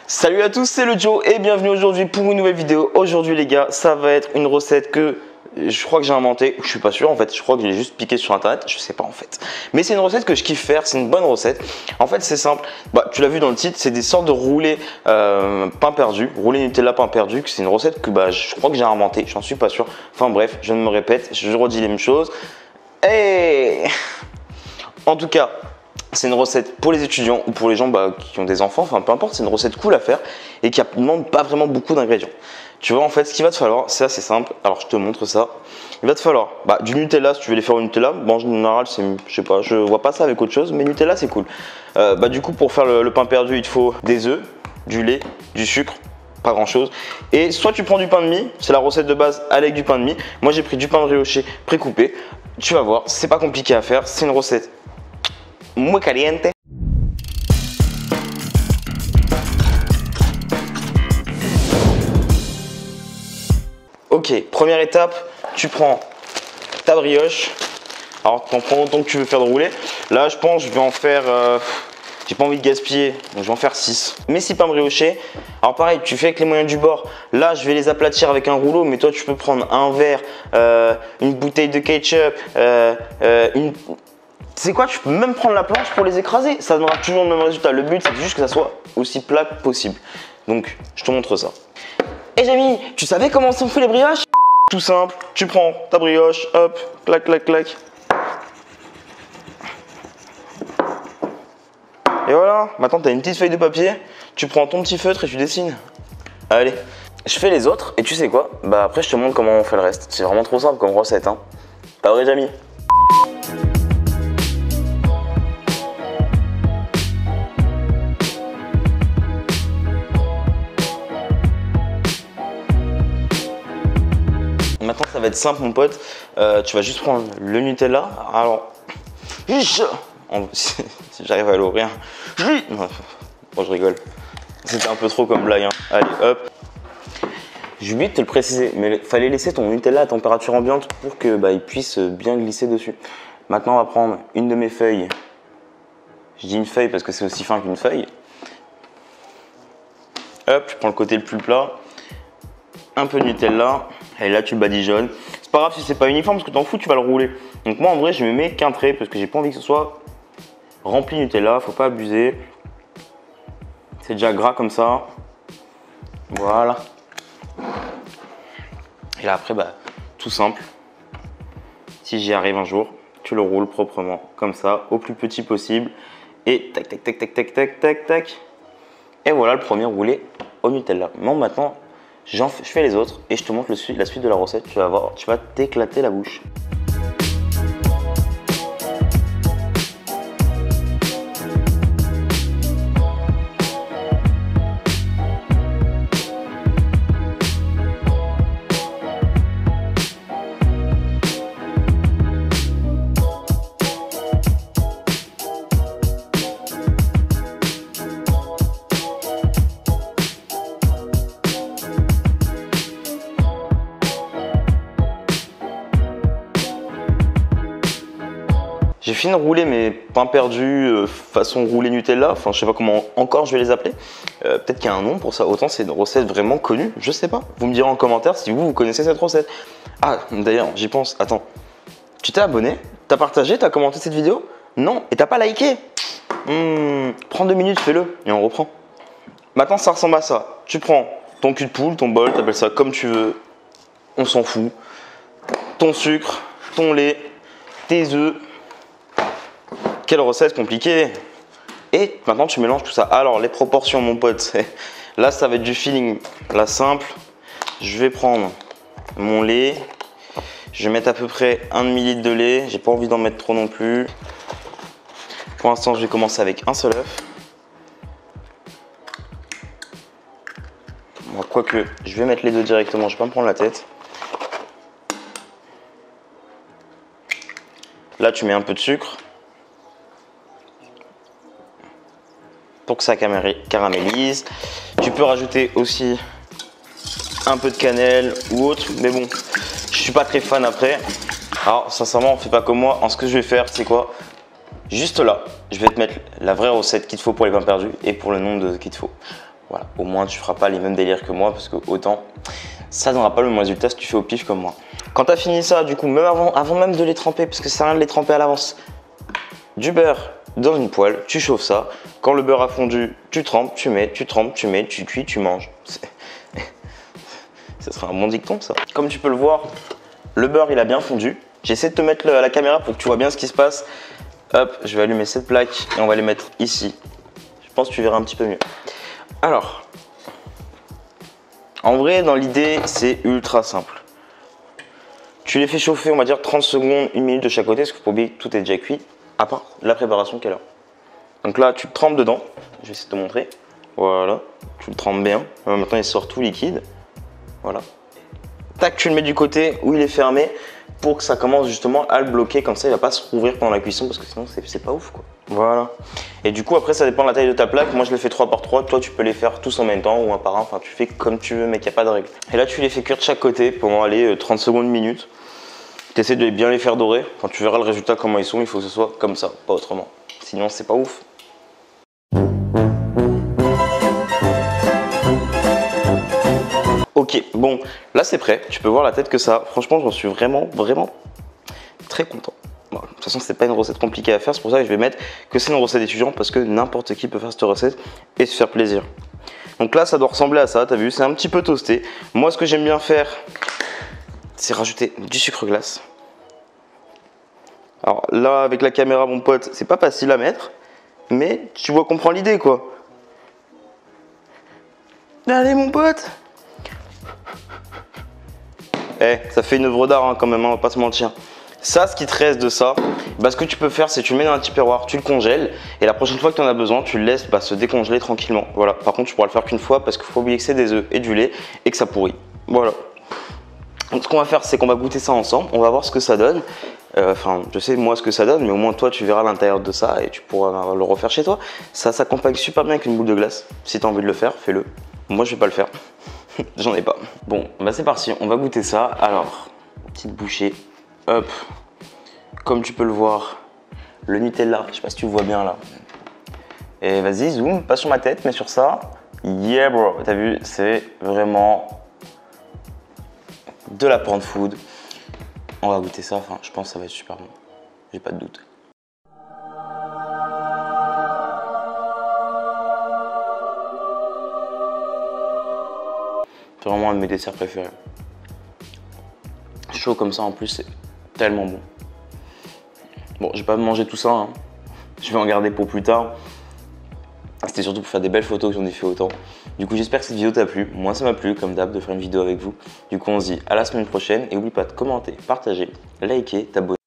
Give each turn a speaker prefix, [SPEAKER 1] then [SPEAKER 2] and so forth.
[SPEAKER 1] Salut à tous, c'est le Joe et bienvenue aujourd'hui pour une nouvelle vidéo. Aujourd'hui les gars, ça va être une recette que je crois que j'ai inventée, je suis pas sûr en fait, je crois que je l'ai juste piqué sur internet, je sais pas en fait. Mais c'est une recette que je kiffe faire, c'est une bonne recette. En fait c'est simple, tu l'as vu dans le titre, c'est des sortes de roulés pain perdu, roulés Nutella pain perdu. C'est une recette que je crois que j'ai inventée, j'en suis pas sûr. Enfin bref, je ne me répète, je redis les mêmes choses. Et en tout cas, c'est une recette pour les étudiants ou pour les gens qui ont des enfants, enfin peu importe, c'est une recette cool à faire et qui ne demande pas vraiment beaucoup d'ingrédients. Tu vois en fait ce qu'il va te falloir, c'est assez simple, alors je te montre ça. Il va te falloir du Nutella si tu veux les faire au Nutella, en général je sais pas, je vois pas ça avec autre chose, mais Nutella c'est cool. Du coup pour faire le pain perdu il te faut des œufs, du lait, du sucre, pas grand chose. Et soit tu prends du pain de mie, c'est la recette de base avec du pain de mie. Moi j'ai pris du pain brioché précoupé, tu vas voir, c'est pas compliqué à faire, c'est une recette muy caliente. Ok, première étape, tu prends ta brioche. Alors t'en prends autant que tu veux faire de rouler. Là je pense je vais en faire, j'ai pas envie de gaspiller, donc je vais en faire 6. Mais si pain brioché, alors pareil, tu fais avec les moyens du bord. Là je vais les aplatir avec un rouleau, mais toi tu peux prendre un verre, une bouteille de ketchup, tu sais quoi, tu peux même prendre la planche pour les écraser. Ça donnera toujours le même résultat. Le but, c'est juste que ça soit aussi plat que possible. Donc, je te montre ça. Et Jamie, tu savais comment on fait les brioches? Tout simple, tu prends ta brioche, hop, clac, clac, clac. Et voilà, maintenant tu as une petite feuille de papier. Tu prends ton petit feutre et tu dessines. Allez, je fais les autres et tu sais quoi? Après, je te montre comment on fait le reste. C'est vraiment trop simple comme recette, hein. Pas vrai, Jamie? Maintenant ça va être simple mon pote, tu vas juste prendre le Nutella, alors si j'arrive à l'ouvrir, bon je rigole, c'était un peu trop comme blague, hein. Allez hop, j'ai oublié de te le préciser, mais il fallait laisser ton Nutella à température ambiante pour que il puisse bien glisser dessus. Maintenant on va prendre une de mes feuilles, je dis une feuille parce que c'est aussi fin qu'une feuille, hop, je prends le côté le plus plat, un peu de Nutella. Et là tu le badigeonnes. C'est pas grave si c'est pas uniforme parce que t'en fous, tu vas le rouler. Donc moi en vrai je me mets qu'un trait parce que j'ai pas envie que ce soit rempli Nutella, faut pas abuser. C'est déjà gras comme ça. Voilà. Et là après tout simple. Si j'y arrive un jour, tu le roules proprement comme ça, au plus petit possible. Et tac tac tac tac tac tac tac tac. Et voilà le premier roulé au Nutella. Bon maintenant je fais les autres et je te montre la suite de la recette, tu vas voir, tu vas t'éclater la bouche. J'ai fini de rouler mes pains perdus façon roulé Nutella, enfin je sais pas comment encore je vais les appeler, peut-être qu'il y a un nom pour ça, autant c'est une recette vraiment connue, je sais pas, vous me direz en commentaire si vous connaissez cette recette. Ah d'ailleurs j'y pense, attends, tu t'es abonné, t'as partagé, t'as commenté cette vidéo? Non, et t'as pas liké? Prends 2 minutes, fais-le et on reprend. Maintenant ça ressemble à ça, tu prends ton cul de poule, ton bol, t'appelles ça comme tu veux, on s'en fout, ton sucre, ton lait, tes œufs. Quelle recette compliquée! Et maintenant tu mélanges tout ça. Alors les proportions mon pote, là ça va être du feeling. Là simple, je vais prendre mon lait. Je vais mettre à peu près 1 demi-litre de lait. J'ai pas envie d'en mettre trop non plus. Pour l'instant je vais commencer avec un seul œuf. Quoique je vais mettre les deux directement, je vais pas me prendre la tête. Là tu mets un peu de sucre. Pour que ça caramélise. Tu peux rajouter aussi un peu de cannelle ou autre, mais bon, je suis pas très fan après. Alors sincèrement, fais pas comme moi. Ce que je vais faire, c'est quoi? Juste là, je vais te mettre la vraie recette qu'il te faut pour les pains perdus et pour le nombre qu'il te faut. Voilà, au moins tu feras pas les mêmes délires que moi parce que autant ça donnera pas le même résultat si tu fais au pif comme moi. Quand tu as fini ça, du coup, même avant même de les tremper, parce que ça sert à rien de les tremper à l'avance, du beurre dans une poêle, tu chauffes ça. Quand le beurre a fondu, tu trempes, tu mets, tu trempes, tu mets, tu cuis, tu manges. Ce serait un bon dicton ça. Comme tu peux le voir, le beurre il a bien fondu. J'essaie de te mettre à la caméra pour que tu vois bien ce qui se passe. Hop, je vais allumer cette plaque et on va les mettre ici. Je pense que tu verras un petit peu mieux. Alors, en vrai, dans l'idée, c'est ultra simple. Tu les fais chauffer, on va dire 30 secondes, 1 minute de chaque côté, parce qu'il faut pas oublier que tout est déjà cuit, à part la préparation qu'elle a. Donc là, tu le trempes dedans. Je vais essayer de te montrer. Voilà, tu le trempes bien. Maintenant, il sort tout liquide. Voilà. Tac, tu le mets du côté où il est fermé pour que ça commence justement à le bloquer. Comme ça, il va pas se rouvrir pendant la cuisson parce que sinon, c'est pas ouf quoi. Voilà. Et du coup, après, ça dépend de la taille de ta plaque. Moi, je les fais 3 par 3. Toi, tu peux les faire tous en même temps ou un par un. Enfin, tu fais comme tu veux, mec, il n'y a pas de règle. Et là, tu les fais cuire de chaque côté pendant aller 30 secondes, 1 minute. Tu essaies de bien les faire dorer. Quand tu verras le résultat, comment ils sont, il faut que ce soit comme ça, pas autrement. Sinon, c'est pas ouf. Ok, bon, là c'est prêt. Tu peux voir la tête que ça. Franchement, j'en suis vraiment très content. Bon, de toute façon, c'est pas une recette compliquée à faire. C'est pour ça que je vais mettre que c'est une recette d'étudiant parce que n'importe qui peut faire cette recette et se faire plaisir. Donc là, ça doit ressembler à ça. T'as vu, c'est un petit peu toasté. Moi, ce que j'aime bien faire, c'est rajouter du sucre glace. Alors là, avec la caméra, mon pote, c'est pas facile à mettre, mais tu vois qu'on prend l'idée, quoi. Allez, mon pote. Eh, ça fait une œuvre d'art hein, quand même, hein, on va pas se mentir. Ça, ce qui te reste de ça, bah, ce que tu peux faire, c'est que tu le mets dans un petit perroir, tu le congèles, et la prochaine fois que tu en as besoin, tu le laisses se décongeler tranquillement. Voilà. Par contre, tu pourras le faire qu'une fois parce qu'il faut oublier que c'est des œufs et du lait et que ça pourrit. Voilà. Donc, ce qu'on va faire, c'est qu'on va goûter ça ensemble. On va voir ce que ça donne. Enfin, je sais moi ce que ça donne, mais au moins toi, tu verras l'intérieur de ça et tu pourras le refaire chez toi. Ça s'accompagne super bien avec une boule de glace. Si tu as envie de le faire, fais-le. Moi, je vais pas le faire. J'en ai pas. Bon, bah c'est parti, on va goûter ça. Alors, petite bouchée. Hop. Comme tu peux le voir, le Nutella, je sais pas si tu vois bien là. Et vas-y, zoom, pas sur ma tête, mais sur ça. Yeah bro, t'as vu, c'est vraiment de la porn food. On va goûter ça, enfin, je pense que ça va être super bon. J'ai pas de doute. C'est vraiment un de mes desserts préférés. Chaud comme ça en plus, c'est tellement bon. Bon, je vais pas manger tout ça, hein. Je vais en garder pour plus tard. C'était surtout pour faire des belles photos que j'en ai fait autant. Du coup, j'espère que cette vidéo t'a plu. Moi, ça m'a plu, comme d'hab, de faire une vidéo avec vous. Du coup, on se dit à la semaine prochaine. Et n'oublie pas de commenter, partager, liker, t'abonner.